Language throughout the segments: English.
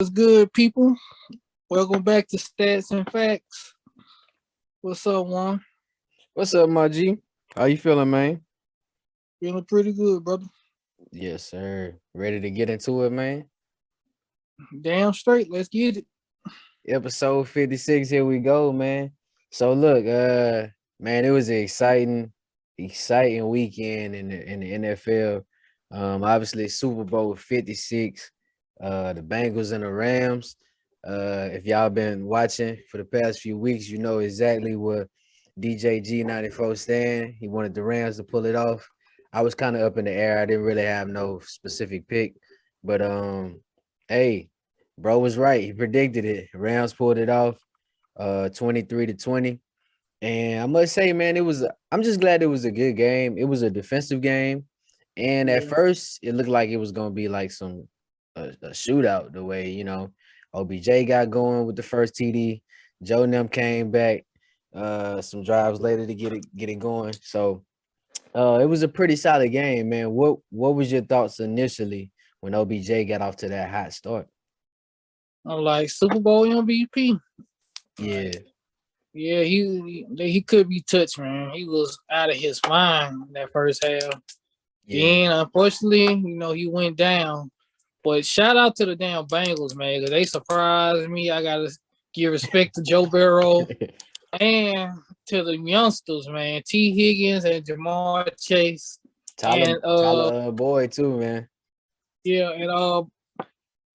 What's good, people? Welcome back to Stats and Facts. What's up, Juan? What's up, my G? How you feeling, man? Feeling pretty good, brother. Yes, sir. Ready to get into it, man? Damn straight. Let's get it. Episode 56, here we go, man. So look, man, it was an exciting weekend in the NFL. Obviously Super Bowl 56, the Bengals and the Rams. If y'all been watching for the past few weeks, you know exactly what DJ G94 stand. He wanted the Rams to pull it off. I was kind of up in the air. I didn't really have no specific pick, but hey, bro was right. He predicted it. Rams pulled it off, 23-20. And I must say, man, I'm just glad it was a good game. It was a defensive game. And at Yeah. first, it looked like it was gonna be like a shootout the way, OBJ got going with the first TD. Joe and them came back some drives later to get it going. So it was a pretty solid game, man. What was your thoughts initially when OBJ got off to that hot start? I'm like Super Bowl MVP. Yeah. Yeah, he could be touched, man. He was out of his mind in that first half. Yeah. Then, unfortunately, he went down. But shout out to the damn Bengals, man, because they surprised me. I gotta give respect to Joe Burrow and to the youngsters, man. T. Higgins and Jamar Chase. Tyler, And Tyler Boyd too, man. yeah, and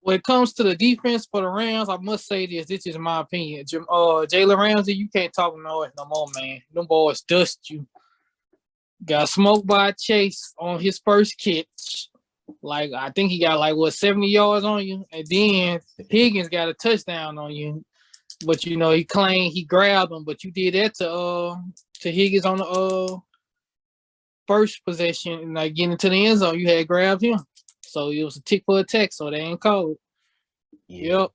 when it comes to the defense for the Rams, I must say this. This is my opinion. Jalen Ramsey, you can't talk noise no more, man. Them boys dust you. Got smoked by Chase on his first catch. Like, I think he got 70 yards on you. And then Higgins got a touchdown on you. But he claimed he grabbed him, but you did that to Higgins on the first possession and getting into the end zone. You had grabbed him. So it was a tick for a tech, so they ain't called it. Yeah. Yep.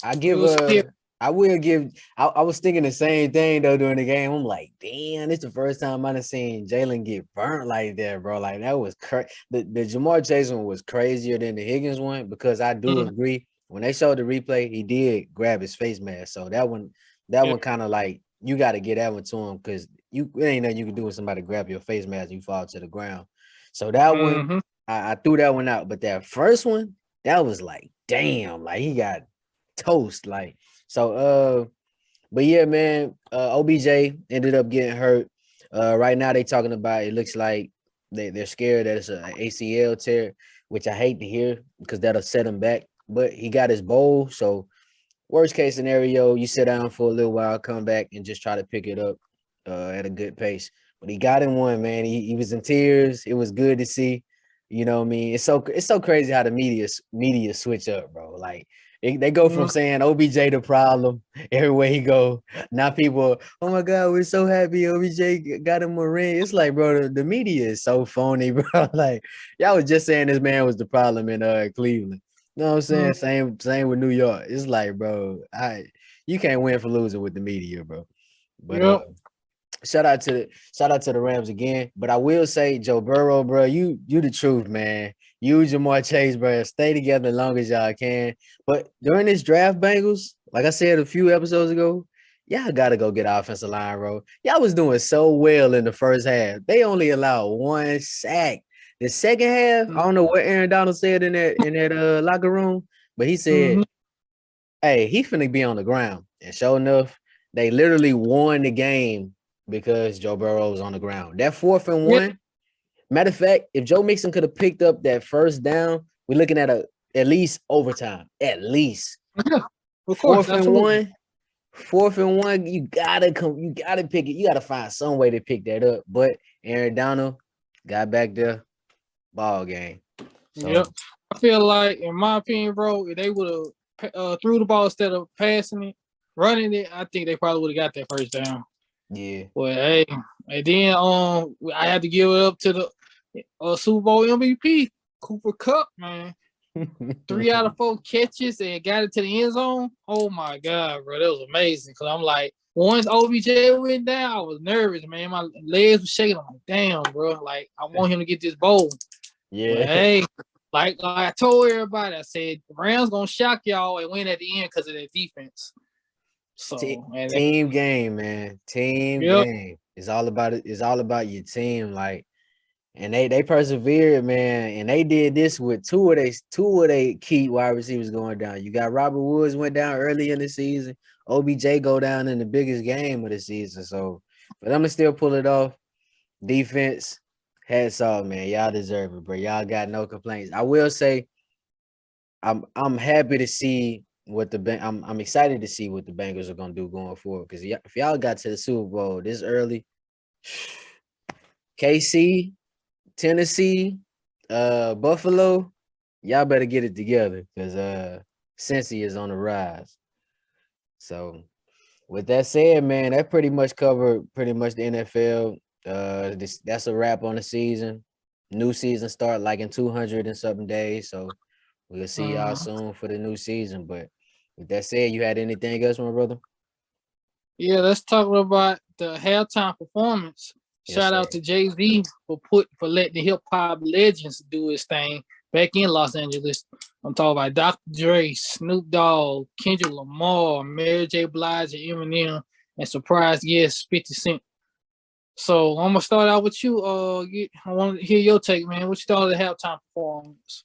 I It give was scary. I will give I was thinking the same thing though during the game. I'm like, damn, it's the first time I've seen Jalen get burnt like that, bro. Like that was crazy. The Jamar Chase one was crazier than the Higgins one because I do agree. When they showed the replay, he did grab his face mask. So that one kind of like you got to get that one to him because it ain't nothing you can do when somebody grab your face mask and you fall to the ground. So that one, Mm-hmm. I threw that one out. But that first one, that was like, damn, like he got toast. Like so but yeah, man, OBJ ended up getting hurt. Right now they talking about it looks like they're scared that it's an ACL tear, which I hate to hear because that'll set him back. But he got his bowl, so worst case scenario, you sit down for a little while, come back and just try to pick it up at a good pace. But he got in one, man. He was in tears. It was good to see. You know what I mean? It's so crazy how the media switch up, bro. Like they go from saying OBJ the problem everywhere he go. Now people, oh my God, we're so happy OBJ got him a ring. It's like, bro, the media is so phony, bro. Like y'all was just saying this man was the problem in Cleveland. You know what I'm saying? Same with New York. It's like, bro, you can't win for losing with the media, bro. But Yep. shout out to the Rams again. But I will say, Joe Burrow, bro, you the truth, man. You Jamar Chase, bro. Stay together as long as y'all can. But during this draft, Bengals, like I said a few episodes ago, y'all gotta go get offensive line, bro. Y'all was doing so well in the first half. They only allowed one sack. The second half, I don't know what Aaron Donald said in that locker room, but he said, Mm-hmm. "Hey, he finna be on the ground." And sure enough, they literally won the game because Joe Burrow was on the ground. That 4th and 1. Matter of fact, if Joe Mixon could have picked up that first down, we're looking at at least overtime. At least Yeah, of course, fourth and absolutely. one. 4th and 1, you gotta pick it. You gotta find some way to pick that up. But Aaron Donald got back there, ball game. Yep. So I feel like, in my opinion, bro, if they would have threw the ball instead of passing it, running it, I think they probably would have got that first down. yeah. But hey, and then I had to give it up to the Super Bowl MVP, Cooper Cup, man. 3 out of 4 catches and got it to the end zone. Oh my God, bro, that was amazing. Cause I'm like, once OBJ went down, I was nervous, man. My legs were shaking. I'm like, damn, bro. Like, I want him to get this bowl. But Yeah. hey, Like I told everybody, I said the Rams gonna shock y'all and win at the end because of their defense. So and Team game, man. Team yep. game. It's all about it. It's all about your team. Like, and they persevered, man. And they did this with two of they key wide receivers going down. You got Robert Woods went down early in the season. OBJ go down in the biggest game of the season. So for them to still pull it off, defense, hats off, man. Y'all deserve it, bro. Y'all got no complaints. I will say, I'm happy to see what I'm excited to see what the Bengals are gonna do going forward. Because if y'all got to the Super Bowl this early, KC, Tennessee, Buffalo, y'all better get it together because Cincy is on the rise. So with that said, man, that pretty much covered pretty much the NFL. That's a wrap on the season. New season start like in 200 and something days. So we'll see y'all soon for the new season. But with that said, you had anything else, my brother? Yeah, let's talk about the halftime performance. Yes, Shout sir. out to Jay-Z for letting the hip hop legends do his thing back in Los Angeles. I'm talking about Dr. Dre, Snoop Dogg, Kendrick Lamar, Mary J. Blige, and Eminem, and surprise guest 50 Cent. So I'm gonna start out with you. I want to hear your take, man. What you thought of the halftime performance?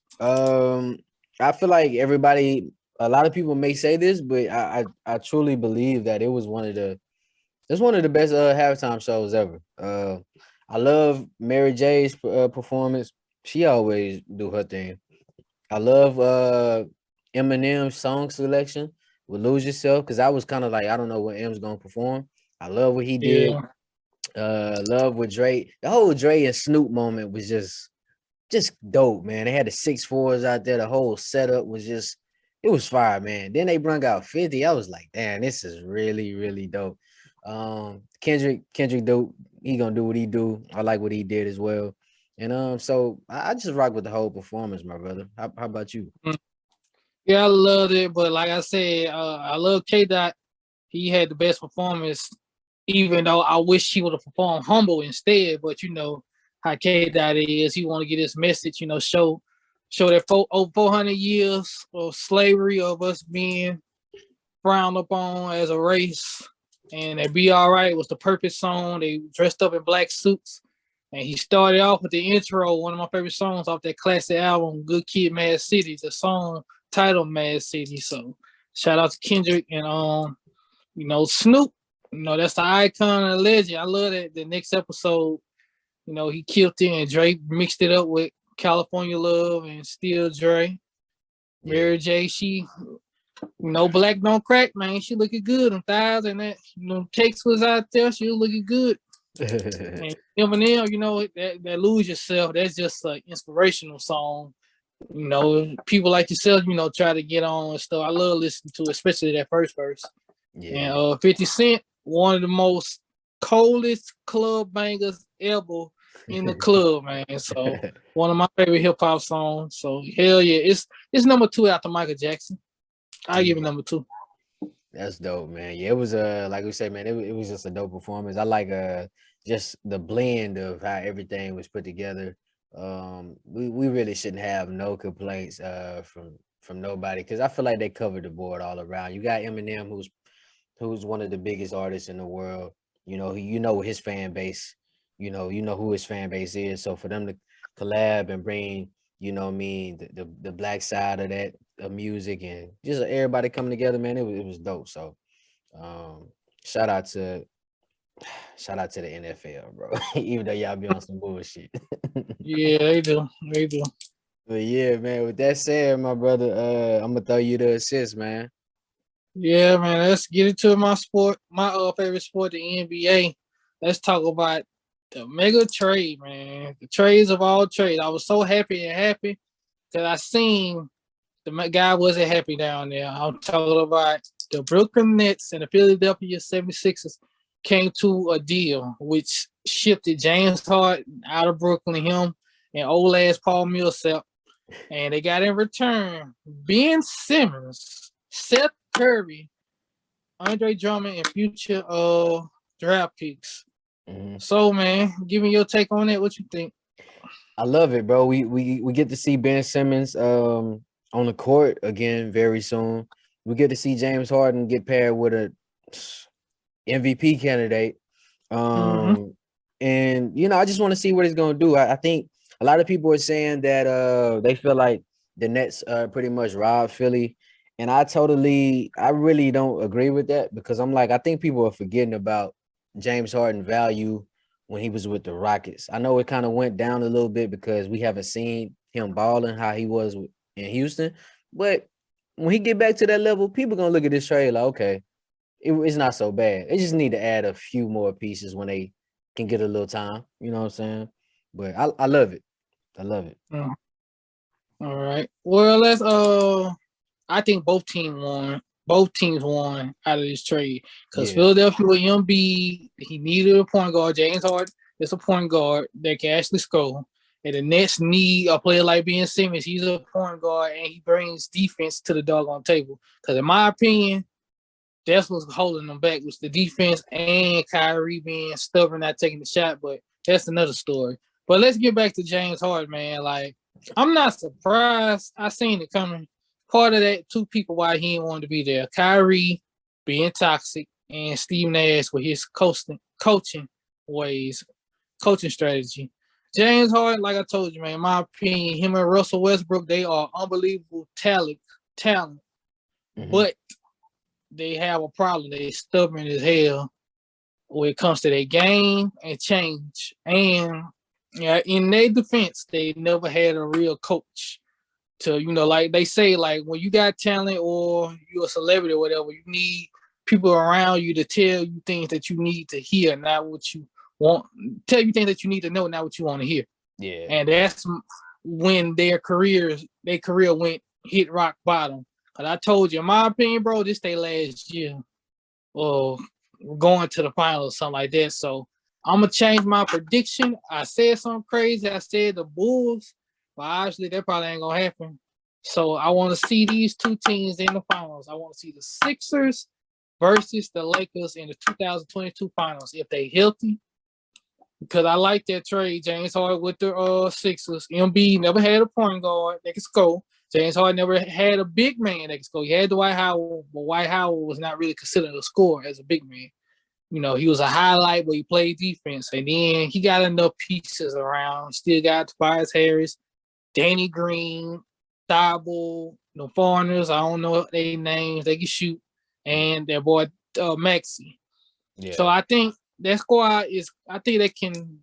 I feel like a lot of people may say this, but I truly believe that it's one of the best halftime shows ever. I love Mary J's performance. She always do her thing. I love Eminem's song selection with "Lose Yourself" because I was kind of like I don't know what M's gonna perform. I love what he did. Yeah, Love with Drake. The whole Dre and Snoop moment was just dope, man. They had the 6'4s out there. The whole setup was it was fire, man. Then they brung out 50. I was like, damn, this is really, really dope. Kendrick dope. He gonna do what he do. I like what he did as well. And so I just rock with the whole performance, my brother. How about you? yeah, I loved it. But like I said, I love K. Dot. He had the best performance, even though I wish he would have performed humble instead. But you know how K Dot is. He want to get his message, show that over 400 years of slavery, of us being frowned upon as a race. And that Be All Right was the Purpose song. They dressed up in black suits. And he started off with the intro, one of my favorite songs off that classic album, Good Kid, Mad City, the song titled Mad City. So shout out to Kendrick and Snoop. That's the icon and the legend. I love that the next episode, he killed it and Drake mixed it up with California Love and Still Dre. Yeah. Mary J, she black don't crack, man. She looking good. Them thighs and that, cakes was out there. She was looking good. And Eminem, that Lose Yourself, that's just an inspirational song. People like yourself, try to get on and stuff. I love listening to it, especially that first verse. Yeah. And 50 Cent, one of the most coldest club bangers ever in the club, man. So one of my favorite hip hop songs. So hell yeah, it's number 2 after Michael Jackson. I give it number 2. That's dope, man. Yeah, it was like we said, man, it was just a dope performance. I like just the blend of how everything was put together. We really shouldn't have no complaints from nobody because I feel like they covered the board all around. You got Eminem, who's one of the biggest artists in the world. His fan base. You know who his fan base is. So for them to collab and bring, the black side of that of music and just everybody coming together, man, it was dope. So um shout out to the NFL, bro. Even though y'all be on some bullshit. Yeah, they do. They do. But yeah, man, with that said, my brother, I'm gonna throw you the assist, man. Yeah, man. Let's get into my favorite sport, the NBA. Let's talk about the mega trade, man. The trades of all trades. I was so happy that I seen the guy wasn't happy down there. I'm talking about the Brooklyn Nets and the Philadelphia 76ers came to a deal which shifted James Harden out of Brooklyn, him and old ass Paul Millsap. And they got in return Ben Simmons, Seth Curry, Andre Drummond, and future draft picks. Mm-hmm. So, man, give me your take on that. What you think? I love it, bro. We get to see Ben Simmons on the court again very soon. We get to see James Harden get paired with a MVP candidate. Mm-hmm. And I just want to see what he's gonna do. I think a lot of people are saying that they feel like the Nets pretty much robbed Philly. And I really don't agree with that because I'm like, I think people are forgetting about James Harden value when he was with the Rockets. I know it kind of went down a little bit because we haven't seen him balling how he was in Houston. But when he get back to that level, people gonna look at this trade like, okay, it's not so bad. They just need to add a few more pieces when they can get a little time. You know what I'm saying? But I love it. I love it. Mm. All right. Well, I think both teams won. Both teams won out of this trade because Yeah. Philadelphia with Embiid, he needed a point guard. James Harden is a point guard that can actually score. And the Nets need a player like Ben Simmons. He's a point guard and he brings defense to the doggone table. Because in my opinion, that's what's holding them back was the defense and Kyrie being stubborn, not taking the shot. But that's another story. But let's get back to James Harden, man. Like, I'm not surprised. I seen it coming. Part of that, two people why he didn't want to be there. Kyrie being toxic and Steve Nash with his coaching ways, coaching strategy. James Harden, like I told you, man, in my opinion, him and Russell Westbrook, they are unbelievable talent. Mhm. But they have a problem. They stubborn as hell when it comes to their game and change. And yeah, in their defense, they never had a real coach to, like they say, like when you got talent or you're a celebrity or whatever, you need people around you to tell you things that you need to hear, not what you want. Tell you things that you need to know, not what you want to hear. Yeah. And that's when their career went hit rock bottom. Cause I told you, in my opinion, bro, this they last year. Or going to the finals, something like that. So I'm gonna change my prediction. I said something crazy. I said the Bulls, but obviously that probably ain't gonna happen. So I want to see these two teams in the finals. I want to see the Sixers versus the Lakers in the 2022 finals if they healthy. Because I like that trade, James Harden with the Sixers. Embiid never had a point guard that could score. James Harden never had a big man that could score. He had Dwight Howard, but Dwight Howard was not really considered a scorer as a big man. He was a highlight, but he played defense. And then he got enough pieces around. Still got Tobias Harris, Danny Green, Thibault, no foreigners. I don't know their names. They can shoot. And their boy Maxey. So Yeah. I think that squad I think they can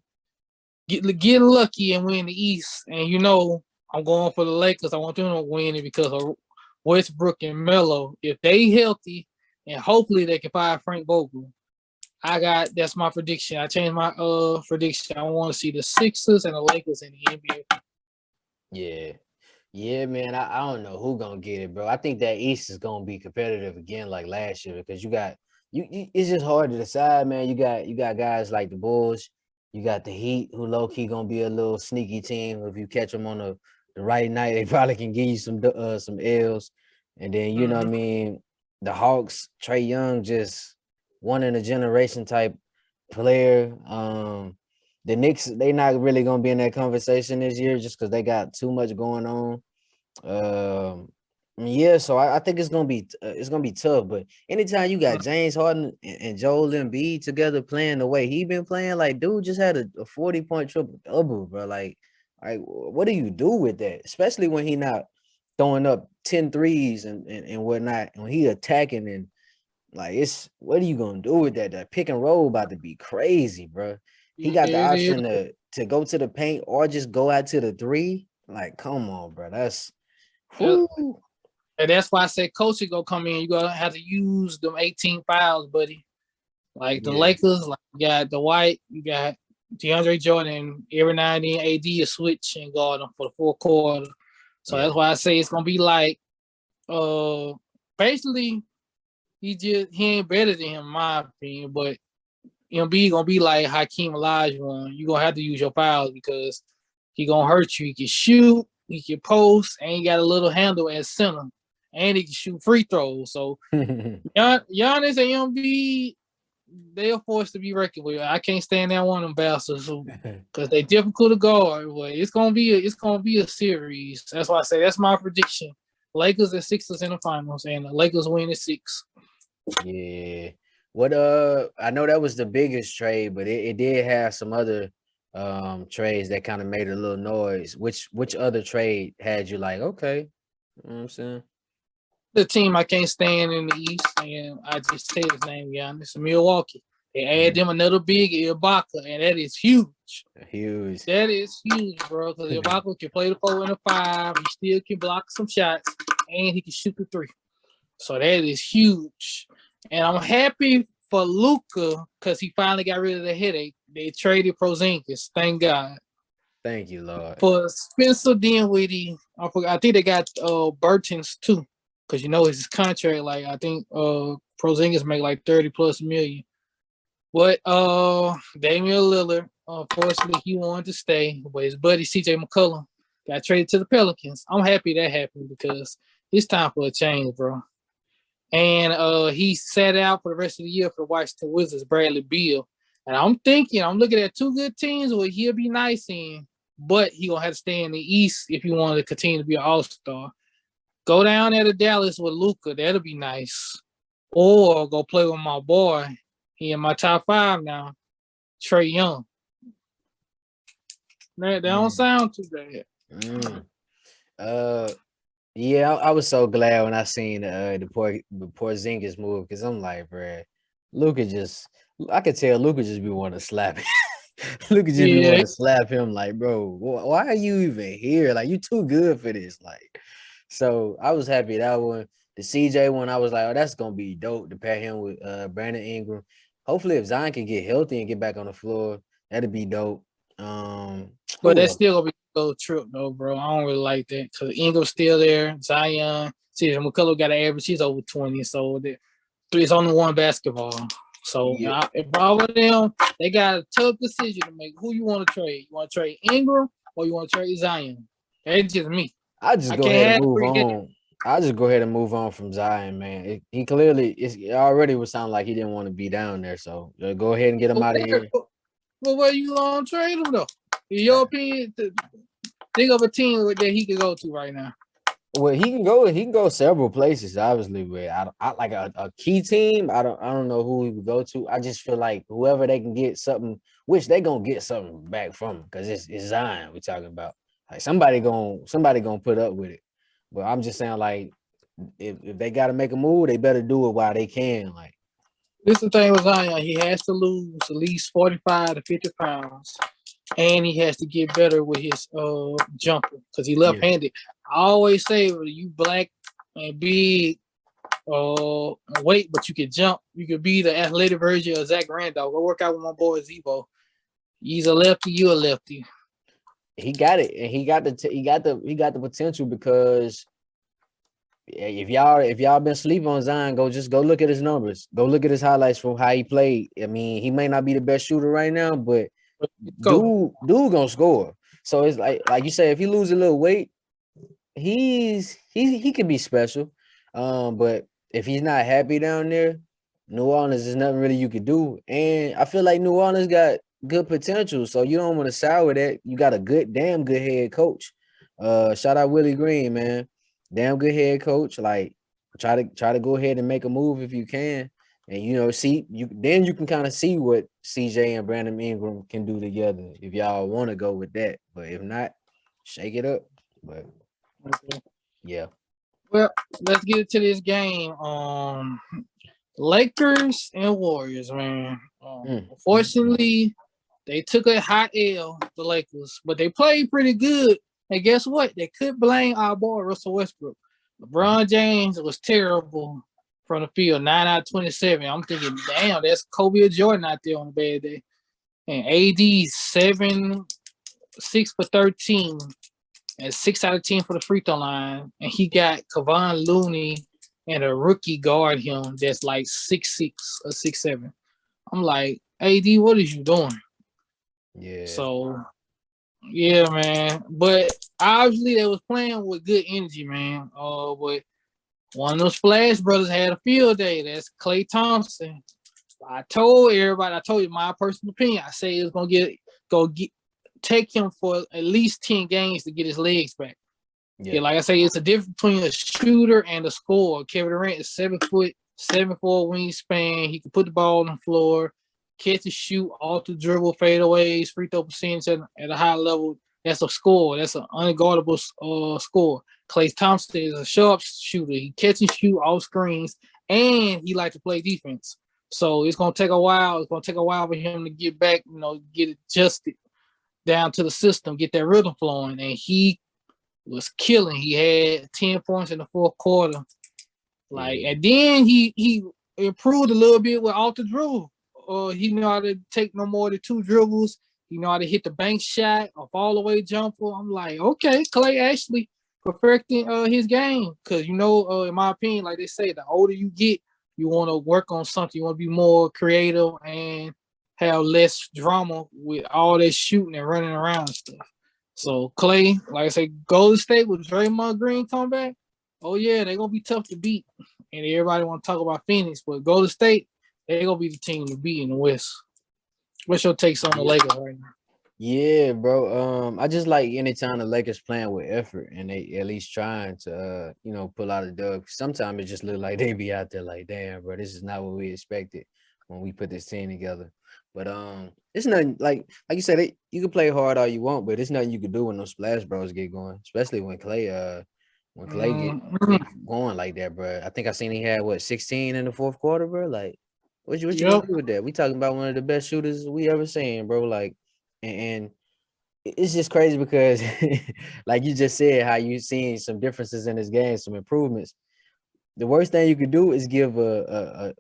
get lucky and win the East. And I'm going for the Lakers. I want them to win it because of Westbrook and Melo. If they healthy, and hopefully they can find Frank Vogel. That's my prediction. I changed my prediction. I want to see the Sixers and the Lakers in the NBA. Yeah. Yeah, man. I don't know who gonna get it, bro. I think that East is gonna be competitive again like last year because you got it's just hard to decide, man. You got guys like the Bulls, you got the Heat, who low key gonna be a little sneaky team. If you catch them on the right night, they probably can give you some L's. And then what I Mm-hmm. mean, the Hawks, Trae Young, just one in a generation type player. The Knicks, they not really gonna be in that conversation this year just because they got too much going on. Um, yeah, so I think it's gonna be tough. But anytime you got James Harden and Joel Embiid together playing the way he been playing, like dude just had a 40-point triple double, bro. Like what do you do with that? Especially when he not throwing up 10 threes and whatnot, when he attacking and like it's what are you gonna do with that? That pick and roll about to be crazy, bro. He got the It is. option to go to the paint or just go out to the three. Like, come on, bro. That's whoo. And that's why I said coach is gonna come in. You're gonna have to use them 18 fouls, buddy. Like the Yeah. Lakers, like you got the White, you got DeAndre Jordan. Every now and then, AD is switch and guard them for the fourth quarter. So Yeah. that's why I say it's gonna be like, basically he ain't better than him in my opinion, but Embiid gonna be like Hakeem Olajuwon. You gonna have to use your fouls because he gonna hurt you. He can shoot, he can post, and he got a little handle at center, and he can shoot free throws. So Giannis and Embiid, they are forced to be reckoned with. I can't stand that one of them bastards because they difficult to guard. But it's gonna be a series. That's why I say that's my prediction. Lakers and Sixers in the finals, and the Lakers win in 6. Yeah. What I know that was the biggest trade, but it did have some other trades that kind of made a little noise. Which other trade had you like, okay, you know what I'm saying? The team I can't stand in the East, and I just said his name, Giannis, Milwaukee. They add them another big Ibaka, and that is huge. Huge. That is huge, bro. Because Ibaka can play the 4 and the 5. He still can block some shots, and he can shoot the 3. So that is huge. And I'm happy for Luka because he finally got rid of the headache. They traded Porzingis. Thank God. Thank you, Lord. For Spencer Dinwiddie, I think they got Burton's too. Because you know his contract, like I think Porzingis make like 30 plus million. But Damian Lillard, unfortunately, he wanted to stay, but his buddy CJ McCollum got traded to the Pelicans. I'm happy that happened because it's time for a change, bro. And he sat out for the rest of the year for the Washington Wizards, Bradley Beal. And I'm looking at 2 good teams where he'll be nice in, but he gonna have to stay in the East if he wanted to continue to be an All-Star. Go down there to Dallas with Luka. That'll be nice. Or go play with my boy. He in my top 5 now. Trae Young. That don't sound too bad. Yeah, I was so glad when I seen the Porzingis move because I'm like, bro, I could tell Luka just be wanting to slap him. Luka just be wanting to slap him. Like, bro, why are you even here? Like, you too good for this. Like, so I was happy that one. The CJ one, I was like, oh, that's gonna be dope to pair him with Brandon Ingram. Hopefully, if Zion can get healthy and get back on the floor, that'd be dope. But that's still gonna be a little trip though, bro. I don't really like that because Ingram's still there. Zion, McCullough got an average. He's over 20, so it's only one basketball. So if I were them, they got a tough decision to make. Who you want to trade? You want to trade Ingram or you want to trade Zion? That's just me. I just go ahead and move on. I'll just go ahead and move on from Zion, man. He clearly it already would sound like he didn't want to be down there. So go ahead and get him out of here. Well, where you gonna trade him though? In your opinion, think of a team that he could go to right now. Well, he can go several places, obviously, but I like a key team. I don't know who he would go to. I just feel like whoever they can get something, which they gonna get something back from him, because it's Zion we're talking about. Like somebody gonna put up with it. But I'm just saying, like, if they gotta make a move, they better do it while they can. Like, this is the thing with Zion, he has to lose at least 45 to 50 pounds. And he has to get better with his jumper because he left-handed. I always say, you black and big, weight, but you can jump. You could be the athletic version of Zach Randolph. Go work out with my boy Zebo. He's a lefty. You a lefty. He got it, and he got the potential because if y'all been sleeping on Zion, go look at his numbers. Go look at his highlights from how he played. I mean, he may not be the best shooter right now, but dude gonna score. So it's like you say, if he lose a little weight, he can be special. But if he's not happy down there, New Orleans is nothing really you could do. And I feel like New Orleans got good potential, so you don't want to sour that. You got a damn good head coach. Shout out Willie Green, man. Damn good head coach. Like try to go ahead and make a move if you can. And then you can kind of see what CJ and Brandon Ingram can do together if y'all want to go with that. But if not, shake it up. But yeah. Well, let's get into this game. Lakers and Warriors, man. Unfortunately, they took a hot L, the Lakers, but they played pretty good. And guess what? They could blame our boy Russell Westbrook. LeBron James was terrible from the field, 9 out of 27. I'm thinking, damn, that's Kobe or Jordan out there on a bad day. And AD 6 for 13 and 6 out of 10 for the free throw line. And he got Kevon Looney and a rookie guard him that's like 6'6" or 6'7". I'm like, AD, what is you doing? Yeah. So, yeah, man. But obviously they was playing with good energy, man. But one of those Splash brothers had a field day. That's Klay Thompson. I told everybody, I told you my personal opinion. I say it's gonna take him for at least 10 games to get his legs back. Yeah, like I say, it's a difference between a shooter and a scorer. Kevin Durant is 7 foot, 7'4" wingspan. He can put the ball on the floor, catch and shoot, off the dribble, fadeaways, free throw percentage at a high level. That's a score. That's an unguardable score. Klay Thompson is a sharp shooter. He catch and shoot off screens, and he likes to play defense. So it's gonna take a while. It's gonna take a while for him to get back, get adjusted down to the system, get that rhythm flowing. And he was killing. He had 10 points in the fourth quarter. And then he improved a little bit with off the dribble. He know how to take no more than 2 dribbles. He know how to hit the bank shot, a fall away jumper. I'm like, okay, Klay actually perfecting his game. Because in my opinion, like they say, the older you get, you want to work on something. You want to be more creative and have less drama with all that shooting and running around and stuff. So Klay, like I said, Golden State with Draymond Green come back. Oh yeah, they're gonna be tough to beat. And everybody want to talk about Phoenix, but Golden State, they're gonna be the team to beat in the West. What's your takes on the Lakers right now? Yeah, bro. I just like anytime the Lakers playing with effort and they at least trying to pull out a dub. Sometimes it just look like they be out there like, damn, bro, this is not what we expected when we put this team together. But it's nothing like you said, you can play hard all you want, but it's nothing you can do when those splash bros get going, especially when Klay get going like that, bro. I think I seen he had 16 in the fourth quarter, bro. Like, what you gonna do with that? We talking about one of the best shooters we ever seen, bro. Like, and it's just crazy because, like you just said, how you seen some differences in his game, some improvements. The worst thing you could do is give a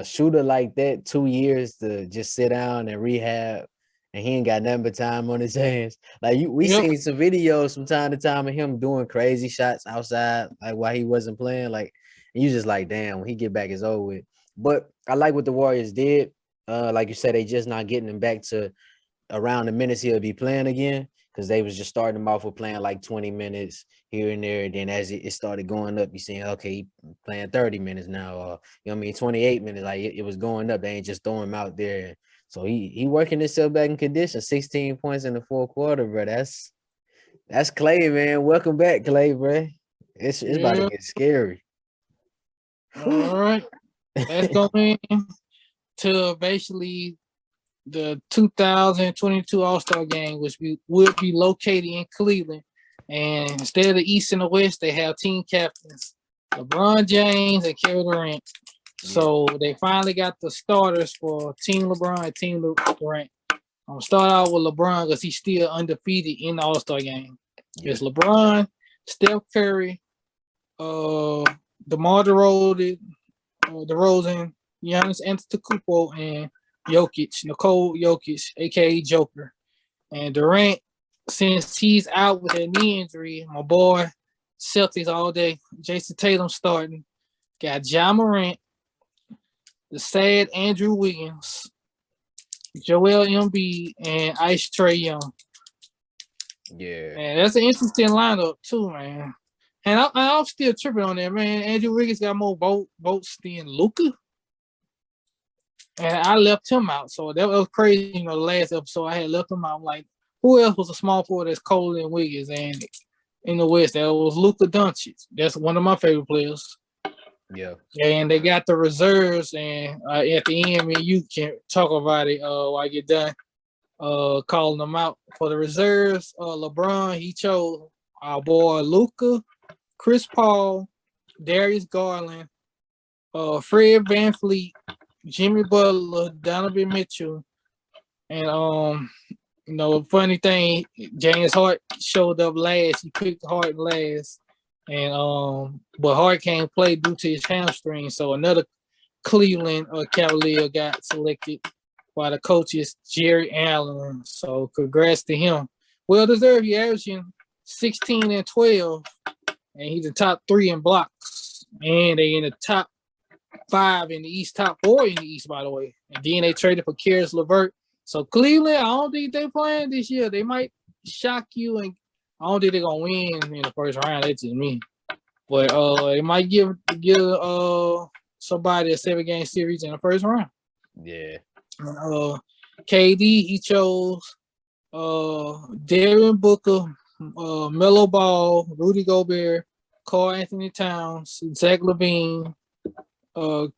shooter like that 2 years to just sit down and rehab, and he ain't got nothing but time on his hands. Like we seen some videos from time to time of him doing crazy shots outside, like while he wasn't playing. Like, and you just like, damn, when he get back, it's over with. But I like what the Warriors did. Like you said, they just not getting him back to around the minutes he'll be playing again, because they was just starting him off with playing like 20 minutes here and there. And then as it started going up, you saying, okay, he playing 30 minutes now, or 28 minutes. Like it was going up. They ain't just throwing him out there. So he working himself back in condition. 16 points in the fourth quarter, bro. That's Klay, man. Welcome back, Klay, bro. It's about to get scary. All right. Let's go into basically the 2022 All-Star game, which would be located in Cleveland. And instead of the East and the West, they have team captains, LeBron James and Kevin Durant. So they finally got the starters for Team LeBron and Team Durant. I'm going to start out with LeBron because he's still undefeated in the All-Star game. It's LeBron, Steph Curry, DeMar DeRozan, Giannis Antetokounmpo, and Nikola Jokic, a.k.a. Joker. And Durant, since he's out with a knee injury, my boy, Celtics all day. Jason Tatum starting. Got Ja Morant, the sad Andrew Wiggins, Joel Embiid, and Ice Trae Young. Yeah. Man, that's an interesting lineup too, man. And I'm still tripping on that, man. Andrew Wiggins got more votes than Luka. And I left him out. So that was crazy. The last episode I had left him out. I'm like, who else was a small forward that's colder than Wiggins? And in the West, that was Luka Doncic. That's one of my favorite players. Yeah. And they got the reserves. And at the end, man, you can talk about it while I get done calling them out. For the reserves, LeBron, he chose our boy Luka, Chris Paul, Darius Garland, Fred VanVleet, Jimmy Butler, Donovan Mitchell, and funny thing, James Hart showed up last. He picked Hart last, and but Hart can't play due to his hamstring. So another Cleveland Cavalier got selected by the coaches, Jerry Allen. So congrats to him. Well deserved. He averaging 16 and 12, and he's the top 3 in blocks, and they in the top 5 in the East, top 4 in the East, by the way. And then they traded for Caris LeVert. So Cleveland, I don't think they're playing this year. They might shock you, and I don't think they're gonna win in the first round. That's just me. But they might give somebody a 7-game series in the first round. Yeah. KD, he chose Devin Booker, Melo Ball, Rudy Gobert, Karl Anthony Towns, Zach LaVine,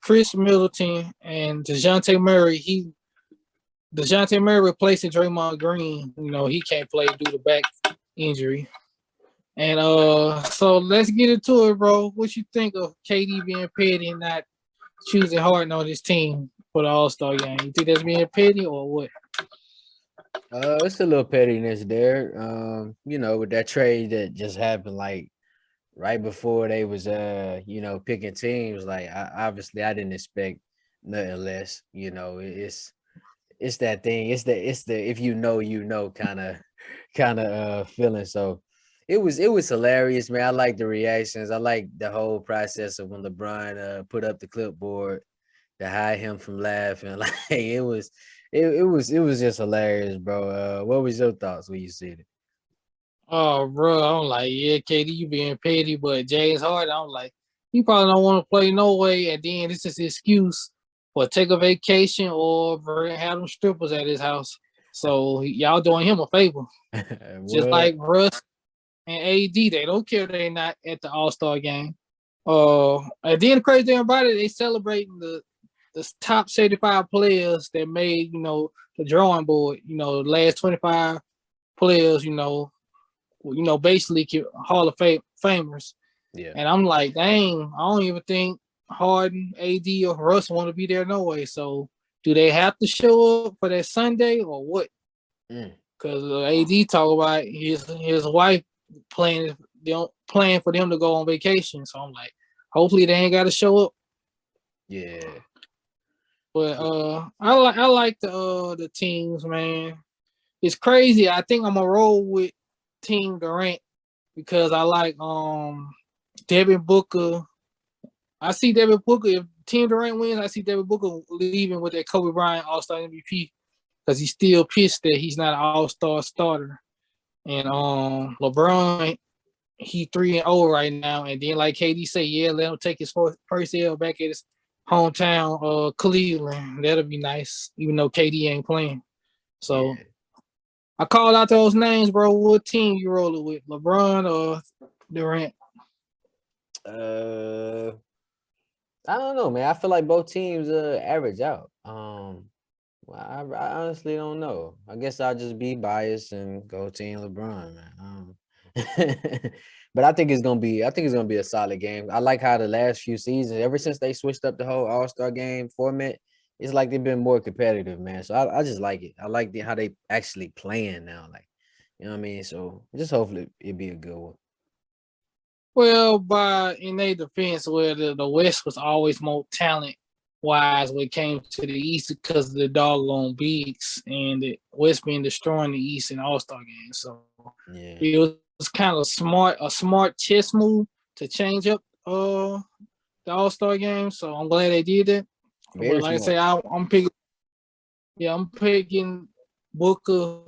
Chris Middleton, and DeJounte Murray. DeJounte Murray replacing Draymond Green. You know, he can't play due to back injury. And so let's get into it, bro. What you think of KD being petty and not choosing Harden on his team for the All-Star game? You think that's being petty or what? It's a little pettiness there. With that trade that just happened, like right before they was picking teams. Like obviously I didn't expect nothing less. It's that thing. It's the if kind of feeling. So it was hilarious, man. I like the reactions. I like the whole process of when LeBron put up the clipboard to hide him from laughing. Like it was just hilarious, bro. What was your thoughts when you see it? Oh, bro, I'm like, yeah, KD, you being petty, but James Harden, I'm like, he probably don't want to play no way, and then this is his excuse for take a vacation or have them strippers at his house. So y'all doing him a favor, just What? like Russ and AD. They don't care they not at the All-Star game. And then the crazy thing about it, they celebrating the top 75 players that made the drawing board. The last 25 players. Basically Hall of Famers. Yeah. And I'm like, dang, I don't even think Harden, AD, or Russ want to be there no way. So do they have to show up for that Sunday or what? Mm. Because AD talk about his wife planning for them to go on vacation. So I'm like, hopefully they ain't got to show up. Yeah. But I like the teams, man. It's crazy. I think I'm gonna roll with Team Durant because I like Devin Booker. I see Devin Booker. If Team Durant wins, I see Devin Booker leaving with that Kobe Bryant All-Star MVP because he's still pissed that he's not an All-Star starter. And LeBron, he 3-0 right now. And then like KD say, yeah, let him take his first L back at his hometown, Cleveland. That'll be nice, even though KD ain't playing. So Yeah. I called out those names, bro. What team you rolling with, LeBron or Durant? Uh, I don't know, man. I feel like both teams average out. Well, I honestly don't know. I guess I'll just be biased and go Team LeBron, man. But I think it's gonna be a solid game. I like how the last few seasons, ever since they switched up the whole All-Star game format, it's like they've been more competitive, man. So I just like it. I like how they actually playing now. Like, you know what I mean? So just hopefully it be a good one. Well, by in their defense, where the West was always more talent wise when it came to the East because of the doggone bigs and the West being destroying the East in All Star games. So Yeah. it was kind of a smart chess move to change up the All Star game. So I'm glad they did it. But Very like I say, smart. I'm picking Booker.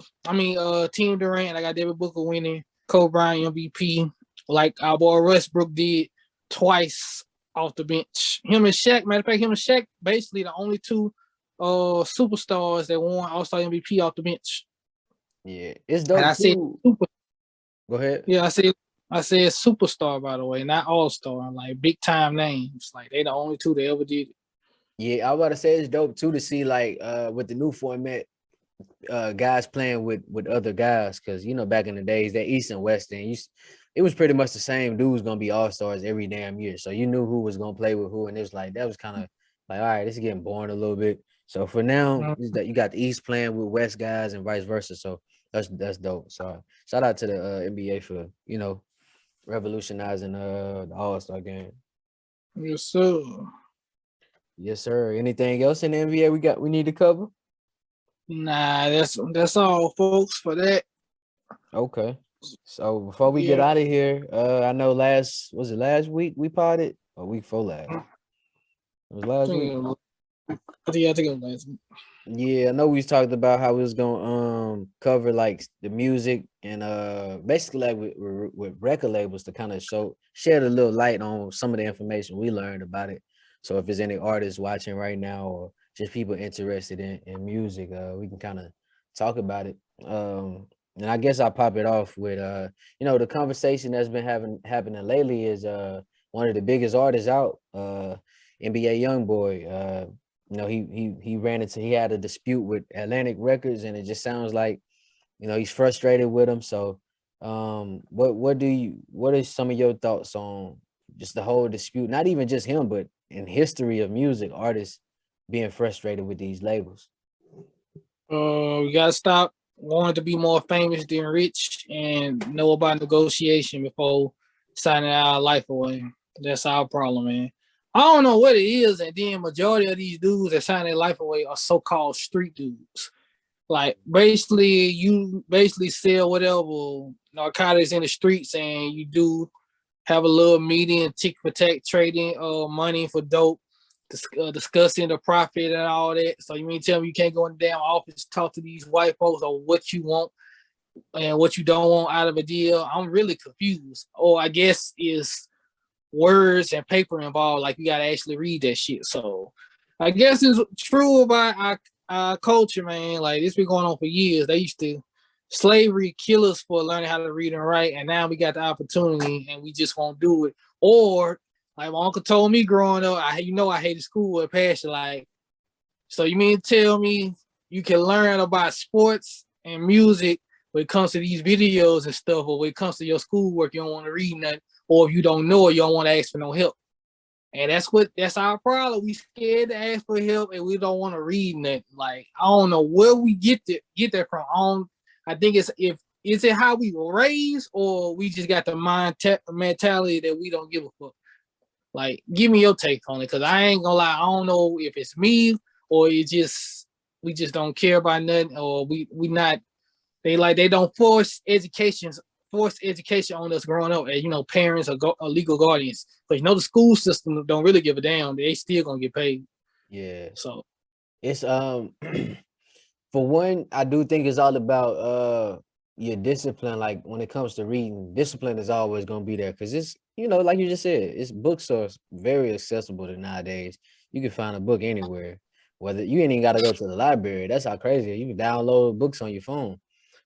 Team Durant. I got David Booker winning, Kobe Bryant MVP, like our boy Westbrook did twice off the bench. Him and Shaq, matter of fact, him and Shaq basically the only two superstars that won All-Star MVP off the bench. Yeah. It's And dope I said too. super Go ahead. yeah, I said superstar by the way, not all-star, like big time names. Like they the only two that ever did it. Yeah, I was about to say it's dope too to see like with the new format, guys playing with other guys because back in the days that East and West and it was pretty much the same dudes gonna be all stars every damn year. So you knew who was gonna play with who, and it was like that was kind of like all right, this is getting boring a little bit. So for now, Mhm. is that you got the East playing with West guys and vice versa. So that's dope. So shout out to the NBA for revolutionizing the All Star game. Yes, sir. Yes, sir. Anything else in the NBA we need to cover? Nah, that's all, folks, for that. Okay. So before we get Yeah. out of here, I know last week we potted or week before last? It was I last think week. it was, I think it was last week. Yeah, I know we talked about how we was gonna cover like the music and basically like with record labels to kind of shed a little light on some of the information we learned about it. So if there's any artists watching right now or just people interested in music. We can kind of talk about it. And I guess I'll pop it off with the conversation that's been happening lately is one of the biggest artists out, NBA YoungBoy. He had a dispute with Atlantic Records, and it just sounds like he's frustrated with him. So what are some of your thoughts on just the whole dispute? Not even just him, but in history of music, artists being frustrated with these labels. We gotta stop wanting to be more famous than rich and know about negotiation before signing our life away. That's our problem, man. I don't know what it is, and then majority of these dudes that sign their life away are so-called street dudes. Like basically, you basically sell whatever narcotics in the streets, and you do have a little meeting and tick for tack trading money for dope, discussing the profit and all that. So you mean tell me you can't go in the damn office talk to these white folks or what you want and what you don't want out of a deal? I'm really confused. Or I guess is words and paper involved. Like you gotta actually read that shit. So I guess it's true about our culture, man. Like this been going on for years. They used to slavery kill us for learning how to read and write, and now we got the opportunity and we just won't do it. Or like my uncle told me growing up, I hated school with passion. Like, so you mean to tell me you can learn about sports and music when it comes to these videos and stuff, or when it comes to your schoolwork, you don't want to read nothing, or if you don't know it, you don't want to ask for no help. And that's our problem. We scared to ask for help and we don't want to read nothing. Like, I don't know where we get that from. I think is it how we were raised, or we just got the mentality that we don't give a fuck. Like, give me your take on it, because I ain't gonna lie, I don't know if it's me or we just don't care about nothing, or we not. They don't force education on us growing up as parents or legal guardians. But the school system don't really give a damn. They still gonna get paid. Yeah. So It's for one, I do think it's all about your discipline. Like when it comes to reading, discipline is always gonna be there because it's like you just said, it's books are very accessible to nowadays. You can find a book anywhere. Whether you ain't even got to go to the library. That's how crazy. You can download books on your phone.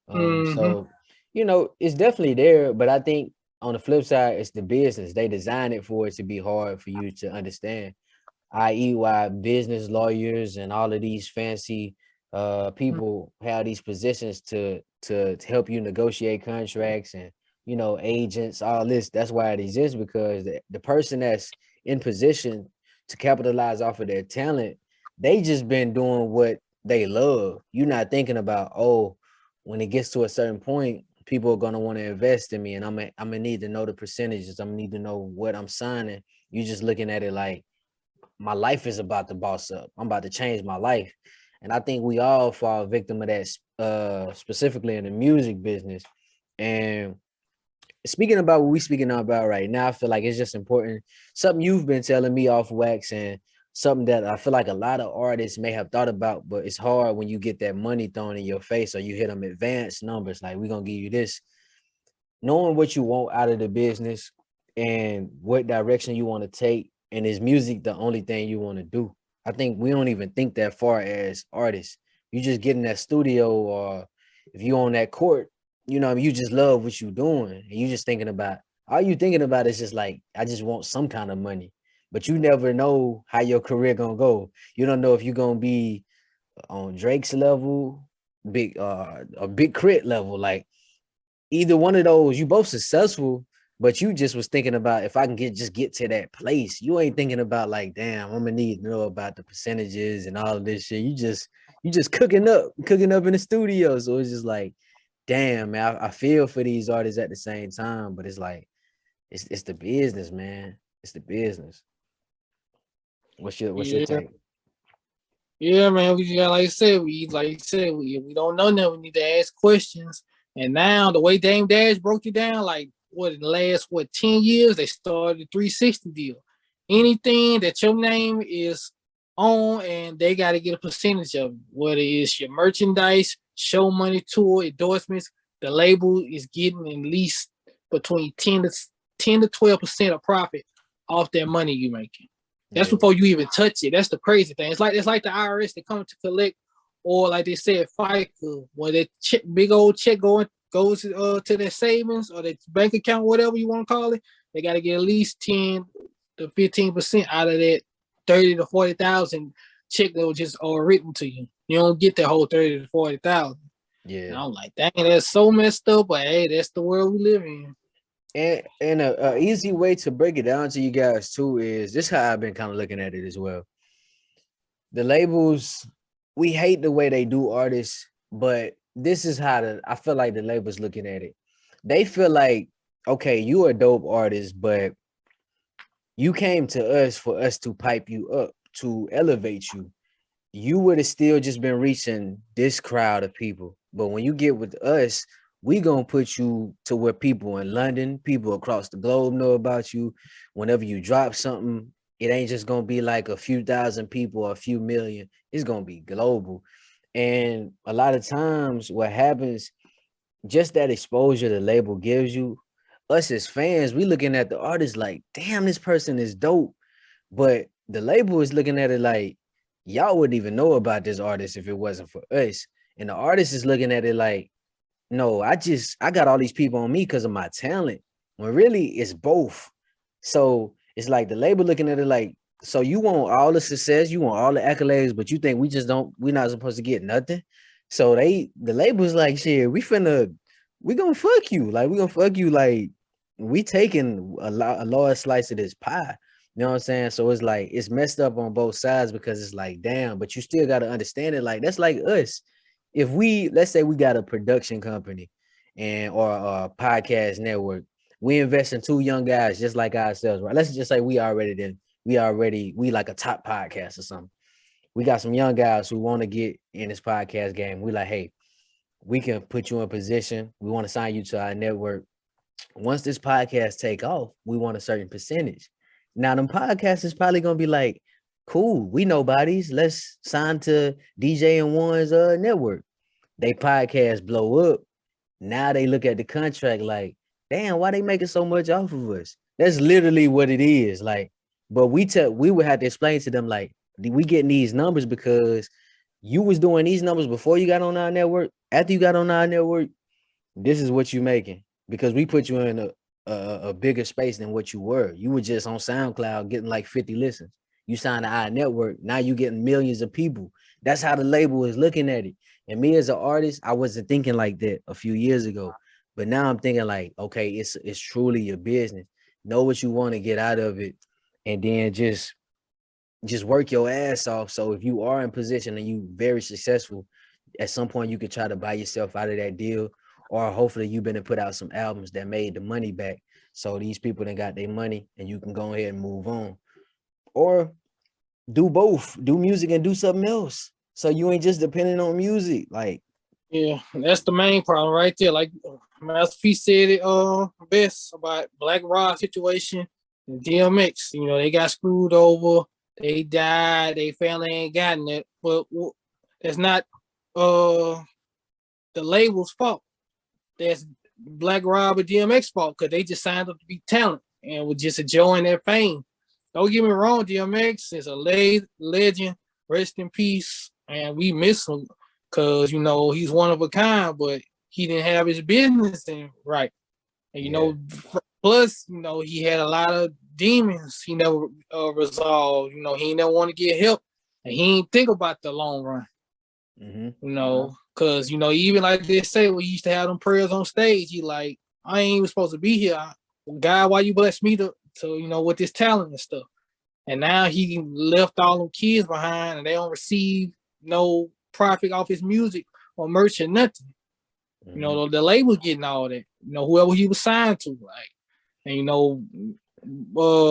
So it's definitely there. But I think on the flip side, it's the business. They design it for it to be hard for you to understand, i.e., why business lawyers and all of these fancy people have these positions to help you negotiate contracts and agents, all this. That's why it exists, because the person that's in position to capitalize off of their talent, they just been doing what they love. You're not thinking about, oh, when it gets to a certain point, people are gonna want to invest in me, and I'm gonna need to know the percentages. I'm gonna need to know what I'm signing. You just looking at it like, my life is about to boss up. I'm about to change my life. And I think we all fall victim of that, specifically in the music business. And speaking about what we speaking about right now, I feel like it's just important. Something you've been telling me off wax, and something that I feel like a lot of artists may have thought about, but it's hard when you get that money thrown in your face or you hit them advanced numbers. Like, we're going to give you this. Knowing what you want out of the business and what direction you want to take, and is music the only thing you want to do? I think we don't even think that far as artists. You just get in that studio, or if you on that court, you just love what you're doing, and you just thinking about, all you thinking about is just like, I just want some kind of money. But you never know how your career gonna go. You don't know if you're gonna be on Drake's level, a big crit level. Like, either one of those, you both successful, but you just was thinking about, if I can get to that place. You ain't thinking about like, damn, I'm gonna need to know about the percentages and all of this shit. You just cooking up in the studio. So it's just like, damn, man, I feel for these artists at the same time, but it's like, it's the business, man. It's the business. What's your take? Yeah, man. We got, like I said, we don't know nothing. We need to ask questions. And now the way Dame Dash broke it down, like in the last 10 years, they started the 360 deal. Anything that your name is on, and they got to get a percentage of it. Whether it's your merchandise, show money, tour, endorsements, the label is getting at least between 10 to 12% of profit off that money you making. That's Yeah. before you even touch it. That's the crazy thing. It's like the IRS they come to collect, or like they said, FICA, where that big old check goes to their savings or their bank account, whatever you want to call it. They got to get at least 10 to 15% out of that 30 to 40,000 check that was just written to you. You don't get that whole 30 to 40,000. And Yeah. I'm like, dang, that's so messed up. But hey, that's the world we live in. And a easy way to break it down to you guys too is this how I've been kind of looking at it as well. The labels, we hate the way they do artists, but this is how I feel like the labels looking at it. They feel like, okay, you a dope artist, but you came to us for us to pipe you up, to elevate you. You would have still just been reaching this crowd of people. But when you get with us, we gonna put you to where people in London, people across the globe know about you. Whenever you drop something, it ain't just gonna be like a few thousand people or a few million. It's gonna be global. And a lot of times what happens, just that exposure the label gives you, us as fans, we looking at the artist like, damn, this person is dope. But the label is looking at it like, y'all wouldn't even know about this artist if it wasn't for us. And the artist is looking at it like, no, I got all these people on me because of my talent. When really it's both. So it's like the label looking at it like, so you want all the success, you want all the accolades, but you think we're not supposed to get nothing. So the label's like, shit, we gonna fuck you. Like, we gonna fuck you. Like, we taking a large slice of this pie. You know what I'm saying? So it's like, it's messed up on both sides because it's like, damn, but you still got to understand it. Like, that's like us. If let's say we got a production company or a podcast network, we invest in two young guys just like ourselves, right? Let's just say we like a top podcast or something. We got some young guys who want to get in this podcast game. We like, hey, we can put you in position. We want to sign you to our network. Once this podcast take off, we want a certain percentage. Now, them podcasts is probably gonna be like, cool, we know bodies. Let's sign to DJ and One's network. They podcast blow up. Now they look at the contract like, damn, why they making so much off of us? That's literally what it is. Like, but we would have to explain to them like, we getting these numbers because you was doing these numbers before you got on our network. After you got on our network, this is what you making because we put you in a bigger space than what you were. You were just on SoundCloud getting like 50 listens. You signed to our network. Now you getting millions of people. That's how the label is looking at it. And me as an artist, I wasn't thinking like that a few years ago. But now I'm thinking like, okay, it's truly your business. Know what you want to get out of it. And then just work your ass off. So if you are in position and you very successful, at some point you could try to buy yourself out of that deal, or hopefully you've been to put out some albums that made the money back. So these people that got their money and you can go ahead and move on. Or do both, do music and do something else. So you ain't just depending on music. Like, Yeah, that's the main problem right there. Like Master P said it best about Black Rob situation and DMX. You know, they got screwed over, they died, they family ain't gotten it. But that's not the label's fault. That's Black Rob and DMX fault because they just signed up to be talent and were just enjoying their fame. Don't get me wrong, DMX is a legend. Rest in peace. And we miss him because, you know, he's one of a kind, but he didn't have his business in right. And, you know, plus, you know, he had a lot of demons he never resolved. You know, he never want to get help. And he ain't think about the long run. You know, because, you know, even like they say, we used to have them prayers on stage. He like, I ain't even supposed to be here. God, why you bless me to you know, with this talent and stuff. And now he left all them kids behind and they don't receive no profit off his music or merch or nothing. You know, the label getting all that. You know, whoever he was signed to, like, and you know,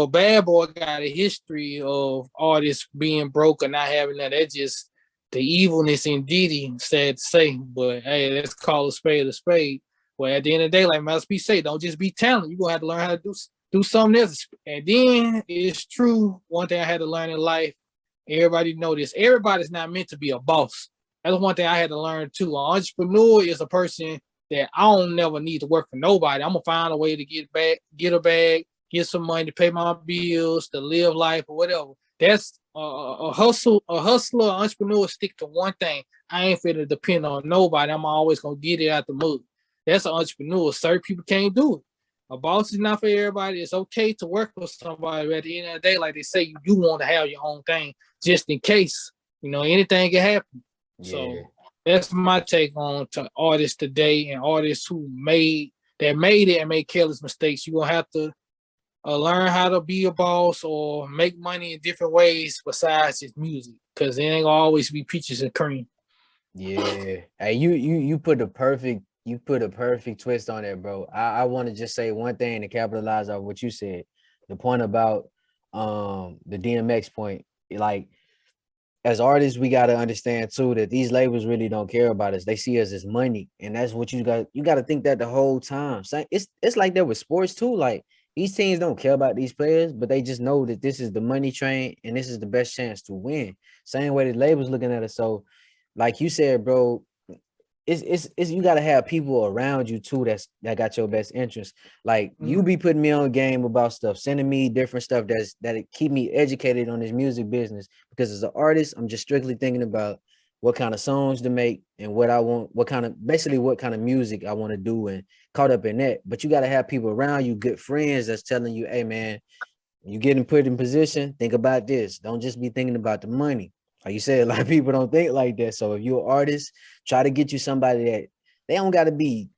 Bad Boy got a history of artists being broke and not having that. That's just the evilness in Diddy, sad to say. But hey, let's call a spade a spade. Well, at the end of the day, like Master P say, don't just be talented. You're gonna have to learn how to do something else. And then it's true. One thing I had to learn in life, everybody know this. Everybody's not meant to be a boss. That's one thing I had to learn too. An entrepreneur is a person that I don't never need to work for nobody. I'm gonna find a way to get a bag, get some money to pay my bills, to live life or whatever. That's a hustler, entrepreneur stick to one thing. I ain't finna depend on nobody. I'm always gonna get it out the mud. That's an entrepreneur. Certain people can't do it. A boss is not for everybody. It's okay to work with somebody. But at the end of the day, like they say, you do want to have your own thing just in case. Anything can happen. Yeah. So that's my take on to artists today and artists who made it and made careless mistakes. You're gonna have to learn how to be a boss or make money in different ways besides just music, because it ain't gonna always be peaches and cream. Yeah. Hey, you put a perfect twist on it, bro. I want to just say one thing to capitalize on what you said. The point about the DMX point. Like, as artists, we got to understand too that these labels really don't care about us. They see us as money, and that's what you got to think that the whole time. It's like that with sports too. Like, these teams don't care about these players, but they just know that this is the money train and this is the best chance to win. Same way the labels looking at us. So, like you said, bro, it's you gotta have people around you too that got your best interest. Like, you be putting me on game about stuff, sending me different stuff that keep me educated on this music business, because as an artist, I'm just strictly thinking about what kind of songs to make and what I want, what kind of music I want to do, and caught up in that. But you gotta have people around you, good friends that's telling you, hey man, you getting put in position, think about this. Don't just be thinking about the money. Like you said, a lot of people don't think like that. So if you're an artist, try to get you somebody that they don't got to be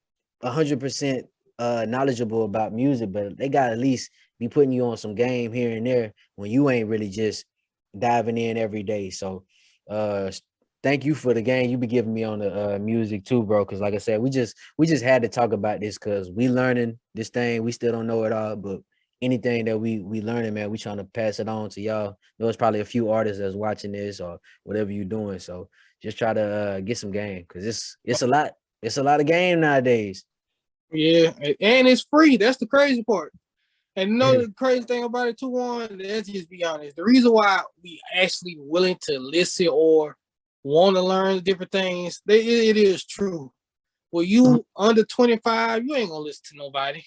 100% knowledgeable about music, but they got to at least be putting you on some game here and there when you ain't really just diving in every day. So thank you for the game you be giving me on the music too, bro. Because like I said, we just had to talk about this because we learning this thing. We still don't know it all, but anything that we learning, man, we trying to pass it on to y'all. There's probably a few artists that's watching this or whatever you're doing. So just try to get some game, because it's a lot. It's a lot of game nowadays. Yeah, and it's free. That's the crazy part. And the crazy thing about it too, one, let's just be honest. The reason why we actually willing to listen or want to learn different things, it is true. Well, you under 25, you ain't gonna listen to nobody.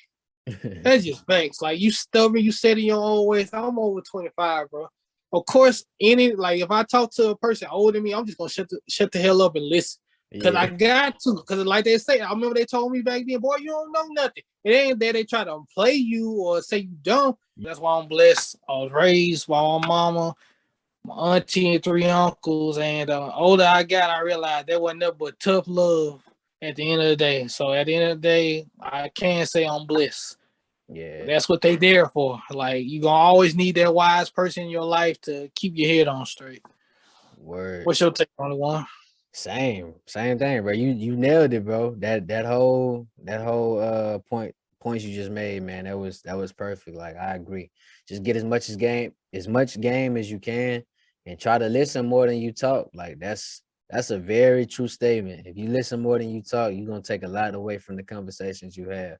That's just facts. Like, you stubborn, you set in your own ways. I'm over 25, bro. Of course, if I talk to a person older than me, I'm just gonna shut the hell up and listen. Cause I got to. Cause like they say, I remember they told me back then, boy, you don't know nothing. It ain't that they try to play you or say you don't. That's why I'm blessed. I was raised by my mama, my auntie, and 3 uncles. And older I got, I realized there wasn't nothing but tough love at the end of the day. So at the end of the day, I can say I'm blessed. Yeah. That's what they there for. Like, you gonna always need that wise person in your life to keep your head on straight. Word. What's your take on the one? Same thing, bro. You nailed it, bro. That whole points you just made, man. That was perfect. Like, I agree. Just get as much game as you can, and try to listen more than you talk. Like, that's a very true statement. If you listen more than you talk, you're gonna take a lot away from the conversations you have.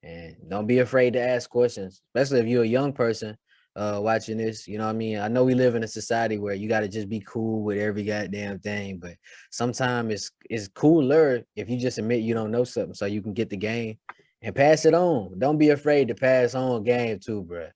And don't be afraid to ask questions, especially if you're a young person watching this. You know what I mean? I know we live in a society where you got to just be cool with every goddamn thing, but sometimes it's cooler if you just admit you don't know something so you can get the game and pass it on. Don't be afraid to pass on game too, bro.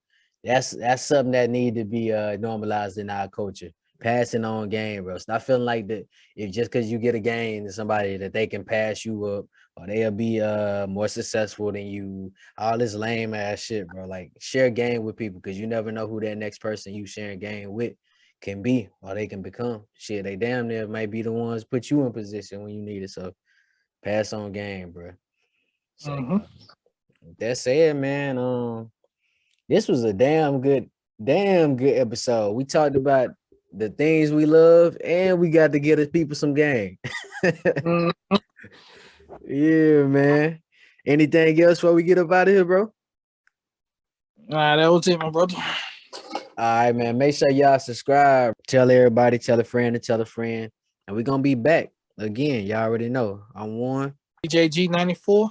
That's something that need to be normalized in our culture. Passing on game, bro. Stop feeling like that if just because you get a game to somebody that they can pass you up or they'll be more successful than you. All this lame ass shit, bro. Like, share game with people, because you never know who that next person you sharing game with can be or they can become. Shit, they damn near might be the ones put you in position when you need it. So pass on game, bro. So that said, man, this was a damn good episode. We talked about the things we love, and we got to get us people some game. Yeah, man. Anything else before we get up out of here, bro? Nah, that was it, my brother. All right, man. Make sure y'all subscribe. Tell everybody, tell a friend, and tell a friend. And we're gonna be back again. Y'all already know. I'm Warren. DJG94.